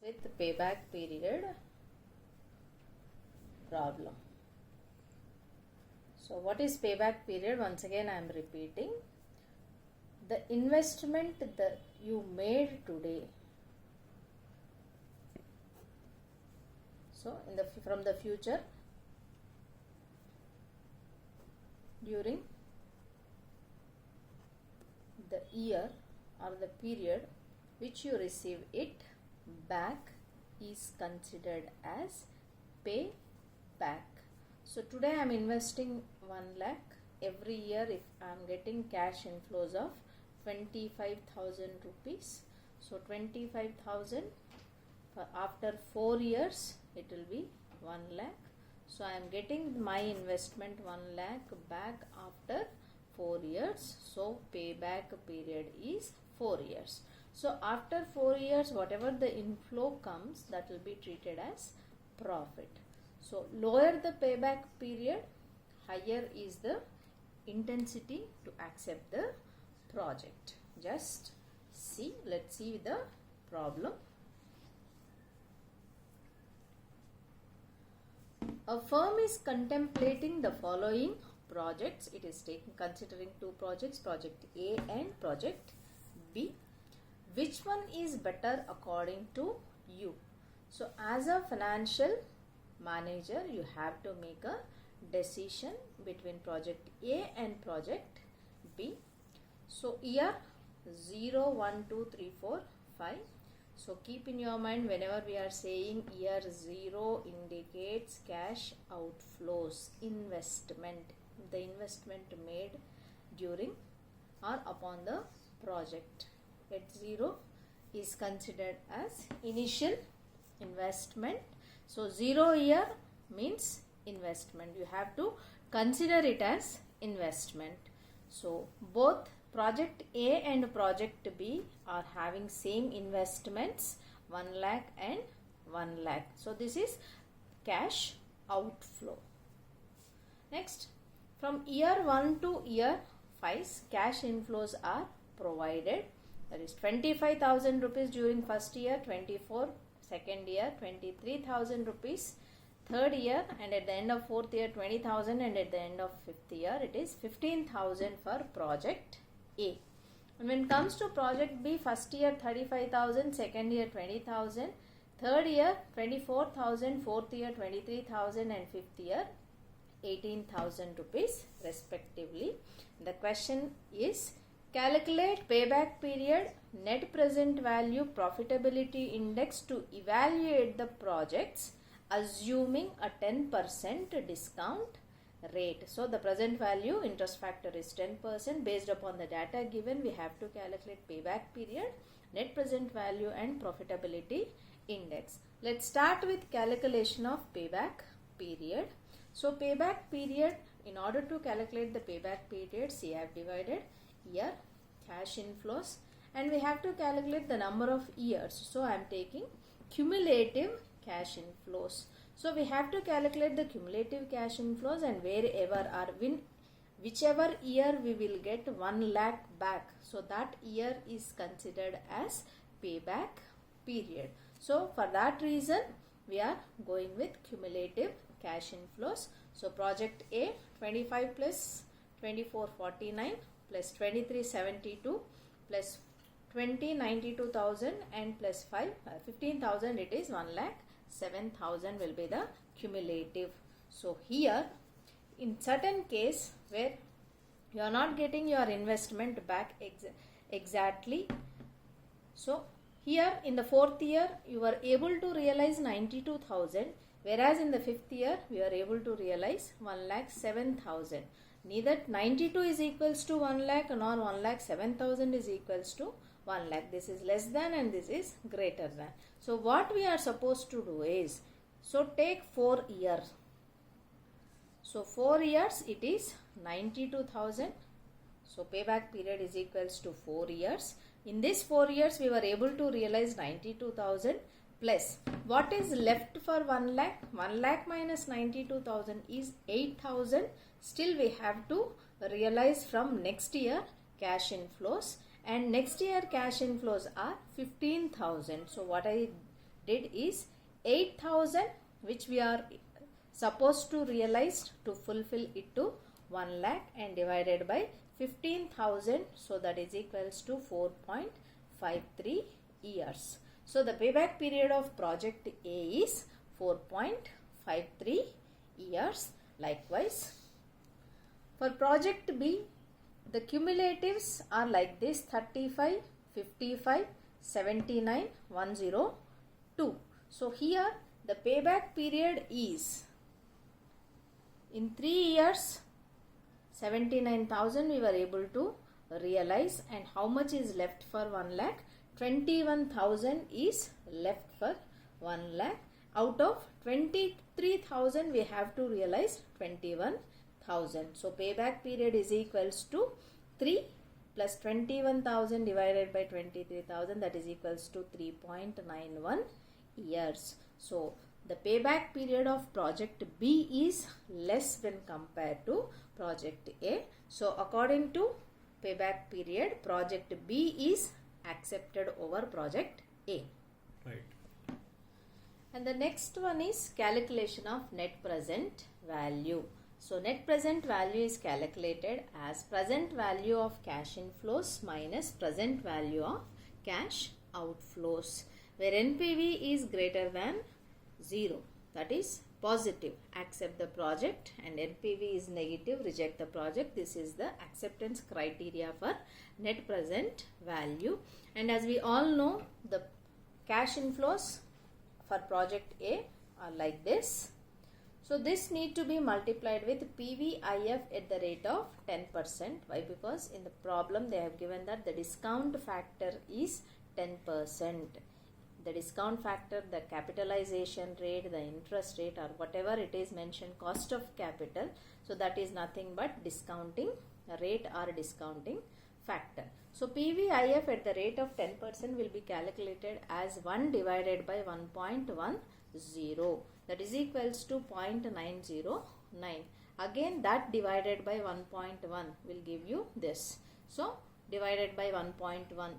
with payback period problem. So what is payback period? Once again I am repeating. The investment that you made today, so from the future, during the year or the period which you receive it back is considered as payback. So today I am investing 1 lakh. Every year if I am getting cash inflows of 25,000 rupees, so 25,000 after 4 years it will be 1 lakh. So I am getting my investment 1 lakh back after 4 years. So payback period is 4 years. So after 4 years, whatever the inflow comes, that will be treated as profit. So lower the payback period, higher is the intensity to accept the project. Just see, let's see the problem. A firm is contemplating the following projects. It is considering 2 projects, project A and project B. Which one is better according to you? So as a financial manager, you have to make a decision between project A and project B. So year 0, 1, 2, 3, 4, 5. So keep in your mind, whenever we are saying year 0 indicates cash outflows, investment, the investment made during or upon the project. At 0 is considered as initial investment. So 0 year means investment. You have to consider it as investment. So both project A and project B are having same investments, 1 lakh and 1 lakh. So this is cash outflow. Next, from year 1 to year 5, cash inflows are provided. That is 25,000 rupees during first year, 24 second year, 23,000 rupees third year, and at the end of fourth year 20,000, and at the end of fifth year it is 15,000 for project A. And when it comes to project B, first year 35,000, second year 20,000, third year 24,000, fourth year 23,000, and fifth year 18,000 rupees respectively. The question is, calculate payback period, net present value, profitability index to evaluate the projects assuming a 10% discount rate. So the present value interest factor is 10%. Based upon the data given, we have to calculate payback period, net present value and profitability index. Let's start with calculation of payback period. So payback period, in order to calculate the payback period, see I have divided year, cash inflows, and we have to calculate the number of years. So I am taking cumulative cash inflows. So we have to calculate the cumulative cash inflows, and whichever year we will get 1 lakh back, so that year is considered as payback period. So for that reason we are going with cumulative cash inflows. So project A, 25 plus 24, 49 plus 23, 72 plus 20, 92,000 and plus 5, 15,000, it is 1 lakh 7,000 will be the cumulative. So here in certain case where you are not getting your investment back exactly, so here in the fourth year you were able to realize 92,000, whereas in the fifth year we are able to realize 1 lakh 7,000. Neither 92 is equals to 1 lakh nor 1 lakh 7,000 is equals to 1 lakh. This is less than and this is greater than. So what we are supposed to do is, so take 4 years. So 4 years it is 92,000. So payback period is equals to 4 years. In this 4 years we were able to realize 92,000 plus what is left for 1 lakh? 1 lakh minus 92,000 is 8,000. Still we have to realize from next year cash inflows, and next year cash inflows are 15,000. So what I did is 8,000 which we are supposed to realize to fulfill it to 1 lakh and divided by 15,000, so that is equals to 4.53 years. So the payback period of project A is 4.53 years. Likewise, for project B, the cumulatives are like this: 35, 55, 79, 102. So here the payback period is in 3 years 79,000 we were able to realize, and how much is left for 1 lakh? 21,000 is left for 1 lakh. Out of 23,000 we have to realize 21,000. So payback period is equals to 3 plus 21,000 divided by 23,000, that is equals to 3.91 years. So the payback period of project B is less when compared to project A. So according to payback period, project B is accepted over project A. Right. And the next one is calculation of net present value. So net present value is calculated as present value of cash inflows minus present value of cash outflows, where NPV is greater than 0, that is positive, accept the project, and NPV is negative, reject the project. This is the acceptance criteria for net present value. And as we all know, the cash inflows for project A are like this. So this need to be multiplied with PVIF at the rate of 10%. Why? Because in the problem they have given that the discount factor is 10%. The discount factor, the capitalization rate, the interest rate, or whatever it is mentioned, cost of capital. So that is nothing but discounting rate or discounting factor. So PVIF at the rate of 10% will be calculated as 1 divided by 1.10, that is equals to 0.909. Again that divided by 1.1 will give you this. So divided by 1.1,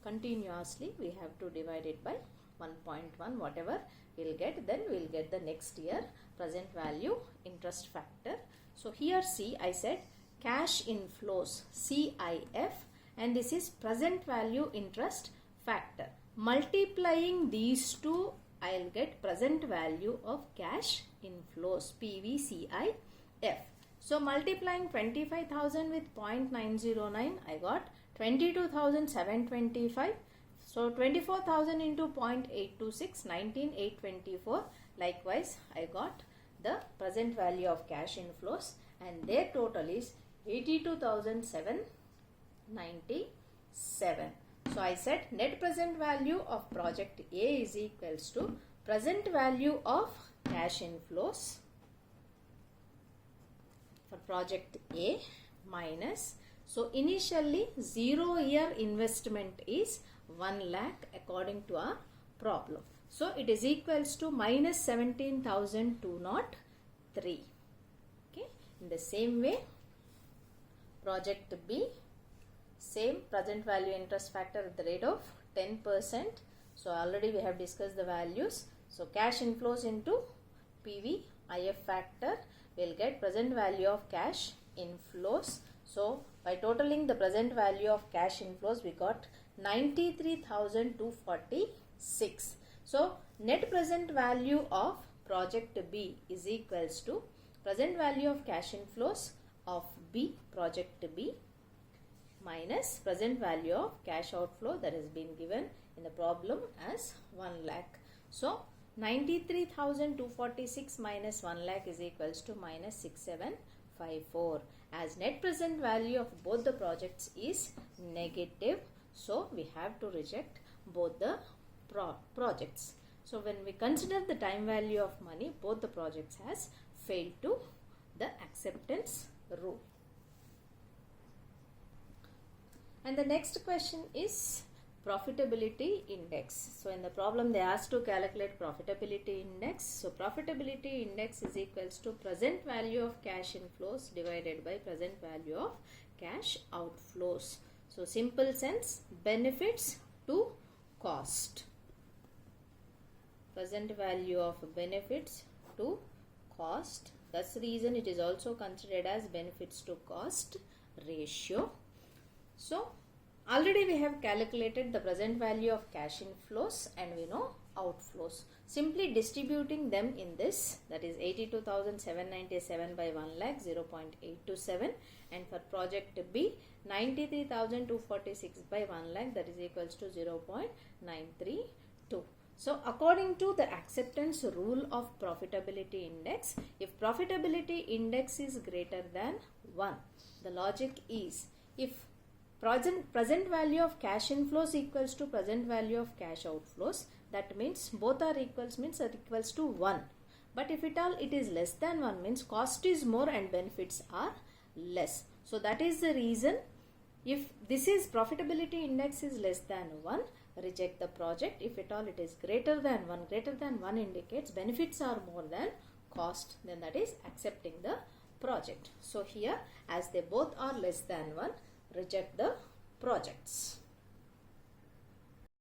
continuously we have to divide it by 1.1, whatever we'll get, then we'll get the next year present value interest factor. So here see, I said cash inflows CIF, and this is present value interest factor. Multiplying these two, I'll get present value of cash inflows PVCIF. So multiplying 25,000 with 0.909, I got 22,725. So 24,000 into 0.826, 19,824. Likewise, I got the present value of cash inflows, and their total is 82,797. So I said net present value of project A is equals to present value of cash inflows for project A minus, so initially 0 year investment is 1 lakh according to our problem. So it is equals to minus 17,203. Okay. In the same way, project B, same present value interest factor at the rate of 10%. So already we have discussed the values. So cash inflows into PVIF factor, we'll get present value of cash inflows. So by totaling the present value of cash inflows, we got 93,246. So net present value of project B is equals to present value of cash inflows of B, project B, minus present value of cash outflow that has been given in the problem as 1 lakh. So 93,246 minus 1 lakh is equals to minus 6754, as net present value of both the projects is negative. So we have to reject both the projects. So when we consider the time value of money, both the projects has failed to the acceptance rule. And the next question is profitability index. So in the problem they asked to calculate profitability index. So profitability index is equals to present value of cash inflows divided by present value of cash outflows. So simple sense, benefits to cost. present value of benefits to cost. That's the reason it is also considered as benefits to cost ratio. So already we have calculated the present value of cash inflows and we know outflows. Simply distributing them in this, that is 82,797 by 1 lakh 0.827, and for project B 93,246 by 1 lakh, that is equals to 0.932. So according to the acceptance rule of profitability index, if profitability index is greater than 1, the logic is if present value of cash inflows equals to present value of cash outflows, that means both are equals, means are equals to 1. But if it is less than 1, means cost is more and benefits are less. So that is the reason, if this is profitability index is less than 1, reject the project. If at all it is greater than 1 indicates benefits are more than cost, then that is accepting the project. So here, as they both are less than 1, reject the projects.